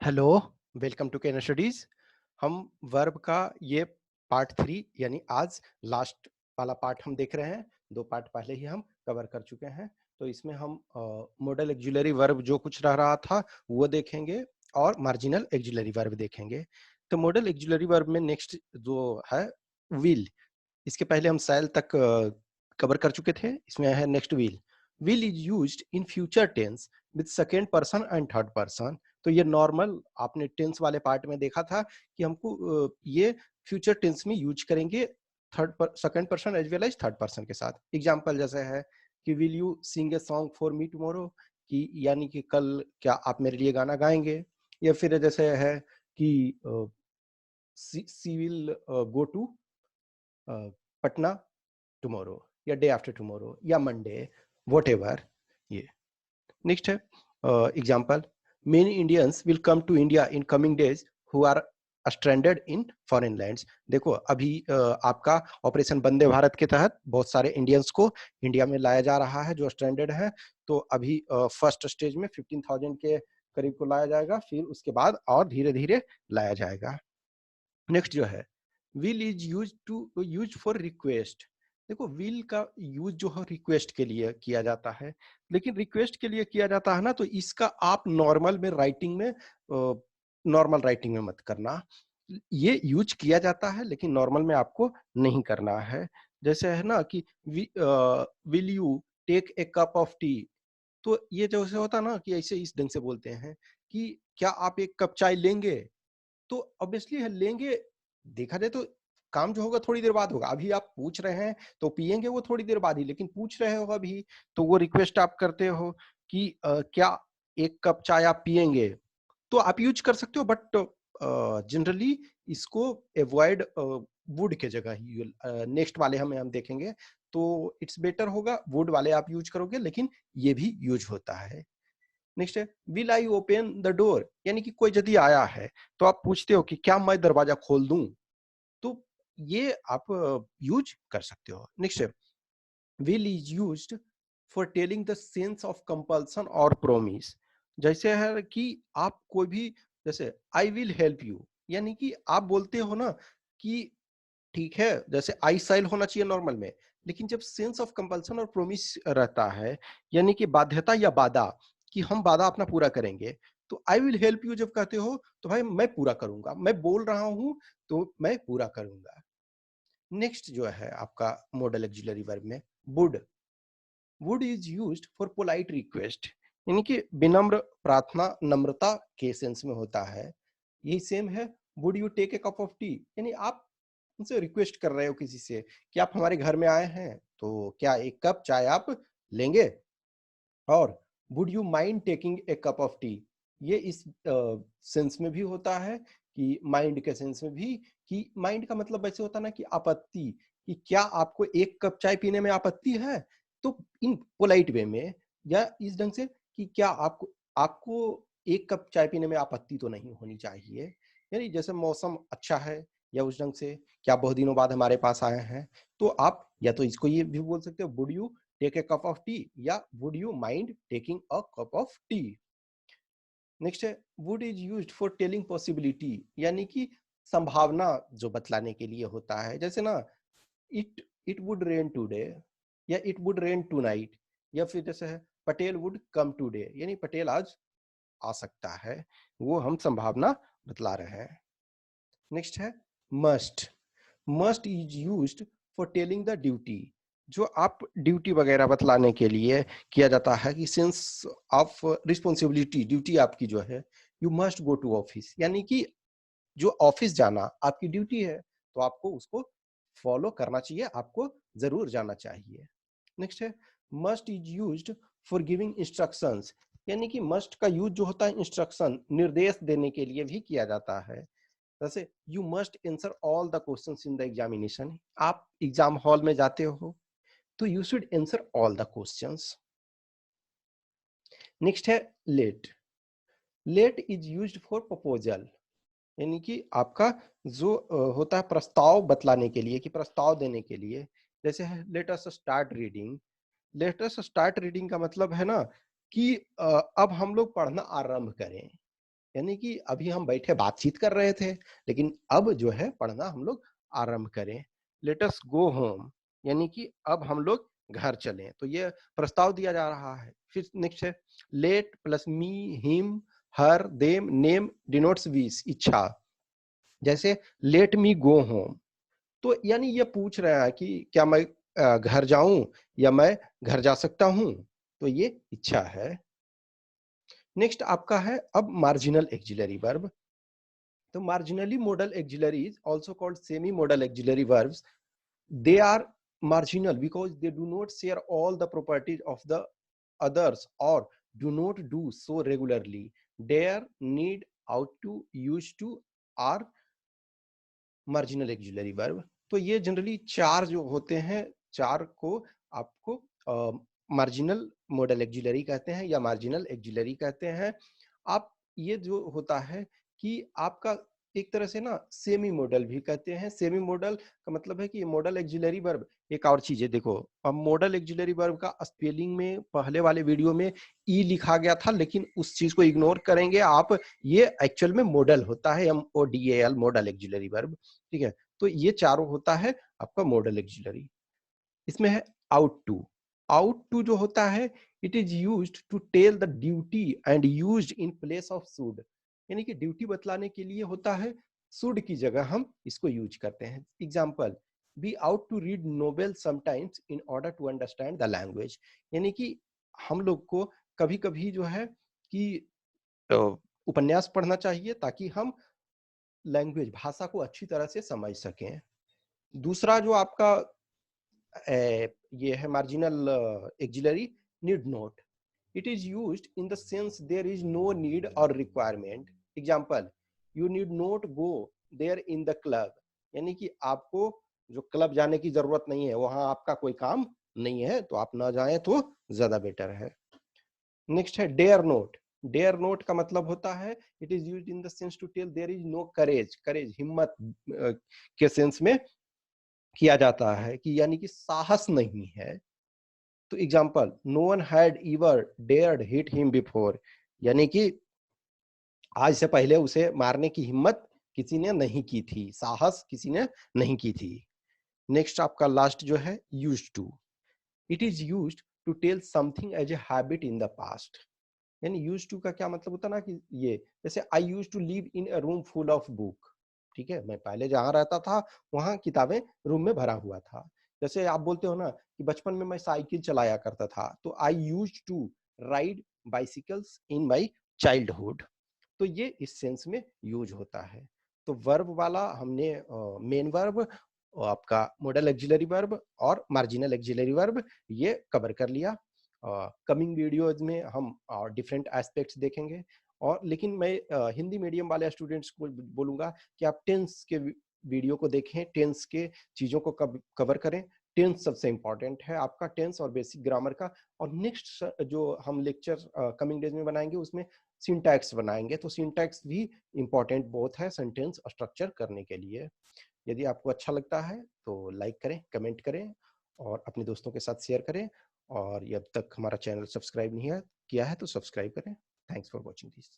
Hello, welcome to Ken studies. हम verb का ये पार्ट 3 यानी आज लास्ट वाला पार्ट हम देख रहे हैं। 2 पार्ट पहले ही हम कवर कर चुके हैं। तो इसमें हम मॉडल ऑक्सिलरी वर्ब जो कुछ रह रहा था वो देखेंगे और मार्जिनल ऑक्सिलरी वर्ब देखेंगे। तो मॉडल ऑक्सिलरी वर्ब में नेक्स्ट जो है विल, इसके पहले हम सेल तक कवर कर चुके थे। इसमें है next will. Will is used in future tense with second person and third person. तो ये नॉर्मल आपने टेंस वाले पार्ट में देखा था कि हमको ये फ्यूचर टेंस में यूज करेंगे second person as well as third person के साथ। एग्जांपल जैसे है कि will you sing a song for me tomorrow, कि यानी कि कल क्या आप मेरे लिए गाना गाएंगे। या फिर जैसे है कि she will go to Patna tomorrow या डे आफ्टर टुमारो या मंडे, व्हाटएवर। ये नेक्स्ट है example, many Indians will come to India in coming days who are stranded in foreign lands. देखो अभी आपका ऑपरेशन वंदे भारत के तहत बहुत सारे इंडियंस को इंडिया में लाया जा रहा है जो स्ट्रैंडेड है। तो अभी फर्स्ट स्टेज में 15,000 के करीब को लाया जाएगा, फिर उसके बाद और धीरे धीरे लाया जाएगा। नेक्स्ट जो है will is use for request. देखो विल का यूज जो है रिक्वेस्ट के लिए किया जाता है, लेकिन रिक्वेस्ट के लिए किया जाता है ना, तो इसका आप नॉर्मल में राइटिंग में नॉर्मल राइटिंग में मत करना। ये यूज किया जाता है लेकिन नॉर्मल में आपको नहीं करना है। जैसे है ना कि will you take a cup of tea. तो ये जैसे होता है ना कि ऐसे इस ढंग से बोलते हैं कि क्या आप एक कप चाय लेंगे। तो ऑब्वियसली है लेंगे, देखा जाए तो काम जो होगा थोड़ी देर बाद होगा। अभी आप पूछ रहे हैं तो पिएंगे वो थोड़ी देर बाद ही, लेकिन पूछ रहे हो अभी तो वो रिक्वेस्ट आप करते हो कि क्या एक कप चाय आप पिएंगे। तो आप यूज कर सकते हो, बट जनरली इसको अवॉइड वुड के जगह ही नेक्स्ट वाले हम देखेंगे। तो इट्स बेटर होगा वुड वाले आप यूज करोगे, लेकिन ये भी यूज होता है। नेक्स्ट है will I open the door, यानी कि कोई यदि आया है तो आप पूछते हो कि क्या मैं दरवाजा खोल दूं। तो ये आप यूज कर सकते हो। नेक्स्ट है will is used for telling the sense of compulsion और प्रोमिस। जैसे है कि आप कोई भी, जैसे आई विल हेल्प यू, यानी कि आप बोलते हो ना कि ठीक है, जैसे आई साइल होना चाहिए नॉर्मल में, लेकिन जब सेंस ऑफ कंपल्सन और प्रोमिस रहता है, यानी कि बाध्यता या वादा, कि हम वादा अपना पूरा करेंगे, तो आई विल हेल्प यू जब कहते हो तो भाई मैं पूरा करूंगा, मैं बोल रहा हूं तो मैं पूरा करूंगा। नेक्स्ट जो है आपका मॉडल ऑक्सिलरी वर्ब में would. Would is used for polite request, यानी कि विनम्र प्रार्थना, नम्रता के सेंस में होता है। यही सेम है would you take a cup of tea, यानी आप उनसे रिक्वेस्ट कर रहे हो किसी से कि आप हमारे घर में आए हैं तो क्या एक कप चाय आप लेंगे। और would you mind taking a cup of T, ये इस सेंस में भी होता है कि माइंड के सेंस में भी, कि माइंड का मतलब ऐसे होता है ना कि आपत्ति, कि क्या आपको एक कप चाय पीने में आपत्ति है। तो इन पोलाइट वे में या इस ढंग से कि क्या आपको आपको एक कप चाय पीने में आपत्ति तो नहीं होनी चाहिए। यानी जैसे मौसम अच्छा है या उस ढंग से क्या बहुत दिनों बाद हमारे पास आए हैं, तो आप या तो इसको ये भी बोल सकते हो would you take a cup of tea या would you mind taking a cup of tea. Next है would is used for telling possibility, यानी कि संभावना जो बतलाने के लिए होता है। जैसे ना it it would rain today या इट वुड रेन टुनाइट, या फिर जैसे है पटेल वुड कम टुडे, यानी पटेल आज आ सकता है, वो हम संभावना बतला रहे हैं। नेक्स्ट है must. Must is used for telling the duty, जो आप ड्यूटी वगैरह बतलाने के लिए किया जाता है कि सेंस ऑफ रिस्पॉन्सिबिलिटी, ड्यूटी आपकी जो है you must go to office, यानी कि जो ऑफिस जाना आपकी ड्यूटी है तो आपको उसको फॉलो करना चाहिए, आपको जरूर जाना चाहिए। नेक्स्ट है must is used for giving instructions, यानी कि मस्ट का यूज जो होता है इंस्ट्रक्शन, निर्देश देने के लिए भी किया जाता है। जैसे you must answer all the questions in the examination, आप एग्जाम हॉल में जाते हो तो you should answer all the questions. Next है let. Let is used for proposal, यानी कि आपका जो होता है प्रस्ताव बतलाने के लिए, कि प्रस्ताव देने के लिए। जैसे है let us start reading. Let us start reading का मतलब है ना कि अब हम लोग पढ़ना आरंभ करें। यानी कि अभी हम बैठे बातचीत कर रहे थे, लेकिन अब जो है पढ़ना हम लोग आरंभ करें। लेट अस गो होम, यानी कि अब हम लोग घर चलें। तो ये प्रस्ताव दिया जा रहा है। फिर नेक्स्ट है लेट प्लस मी, हिम, हर, देम, नेम डिनोट्स विश, इच्छा। जैसे लेट मी गो होम, तो यानी ये पूछ रहा है कि क्या मैं घर जाऊं या मैं घर जा सकता हूं, तो ये इच्छा है। नेक्स्ट आपका है अब मार्जिनल एक्सिलरी वर्ब। तो marginally modal auxiliaries, also called semi modal auxiliary verbs, they are marginal because they do not share all the properties of the others or do not do so regularly. Dare, need, ought to, used to are marginal axillary verb. तो ये generally चार जो होते हैं, चार को आपको marginal model axillary कहते हैं या मार्जिनल एक्सिलरी कहते हैं। आप ये जो होता है कि आपका एक तरह से ना सेमी मॉडल भी कहते हैं। सेमी मॉडल का मतलब है कि ये मॉडल एक्सिलरी वर्ब। एक और चीज है, देखो अब मॉडल एक्सिलरी वर्ब का स्पेलिंग में पहले वाले वीडियो में ई लिखा गया था, लेकिन उस चीज को इग्नोर करेंगे आप। ये एक्चुअल में मॉडल होता है, MODAL, मॉडल एक्सिलरी वर्ब। ठीक है, तो ये चारों होता है आपका मॉडल एक्सिलरी। इसमें है आउट टू। आउट टू जो होता है, it is used to tell the duty and used in place of should, यानी कि ड्यूटी बतलाने के लिए होता है, शुड की जगह हम इसको यूज करते हैं। Example, be out to read novel sometimes in order to understand the language, यानी कि हम लोग को कभी कभी जो है कि उपन्यास पढ़ना चाहिए ताकि हम लैंग्वेज भाषा को अच्छी तरह से समझ सकें। दूसरा जो आपका ये है marginal auxiliary, need not. It is used in the sense there is no need और requirement. Example, you need not go there in the club, यानी कि आपको जो क्लब जाने की जरूरत नहीं है, वहां आपका कोई काम नहीं है, तो आप ना जाएं तो ज्यादा बेटर है। नेक्स्ट है डेयर नोट। डेयर नोट का मतलब होता है, it is used in the sense to tell there is no courage. Courage हिम्मत के सेंस में किया जाता है कि यानी कि साहस नहीं है। तो example, no one had ever dared hit him before, यानी कि आज से पहले उसे मारने की हिम्मत किसी ने नहीं की थी, साहस किसी ने नहीं की थी। नेक्स्ट आपका लास्ट जो है used to. It is used to tell something as a habit in the past, यानी यूज टू का क्या मतलब होता है ना कि ये, जैसे I use to live in a room full of book. ठीक है, मैं पहले जहां रहता था वहां किताबें रूम में भरा हुआ था। जैसे आप बोलते हो ना कि बचपन में मैं साइकिल चलाया करता था, तो I use to ride bicycles in my childhood. तो ये इस सेंस में यूज होता है। तो वर्ब वाला हमने मेन वर्ब, आपका मॉडल एक्सिलरी वर्ब और मार्जिनल एक्सिलरी वर्ब ये कवर कर लिया। कमिंग वीडियोज में हम डिफरेंट एस्पेक्ट्स देखेंगे। और लेकिन मैं हिंदी मीडियम वाले स्टूडेंट्स को बोलूंगा कि आप टेंस के वीडियो को देखें, टेंस के चीजों को कवर करें। टेंस सबसे इंपॉर्टेंट है आपका, टेंस और बेसिक ग्रामर का। और नेक्स्ट जो हम लेक्चर कमिंग डेज में बनाएंगे उसमें सिंटैक्स बनाएंगे। तो सिंटैक्स भी इंपॉर्टेंट बहुत है सेंटेंस स्ट्रक्चर करने के लिए। यदि आपको अच्छा लगता है तो लाइक करें, कमेंट करें और अपने दोस्तों के साथ शेयर करें। और ये अब तक हमारा चैनल सब्सक्राइब नहीं है किया है तो सब्सक्राइब करें। Thanks for watching this.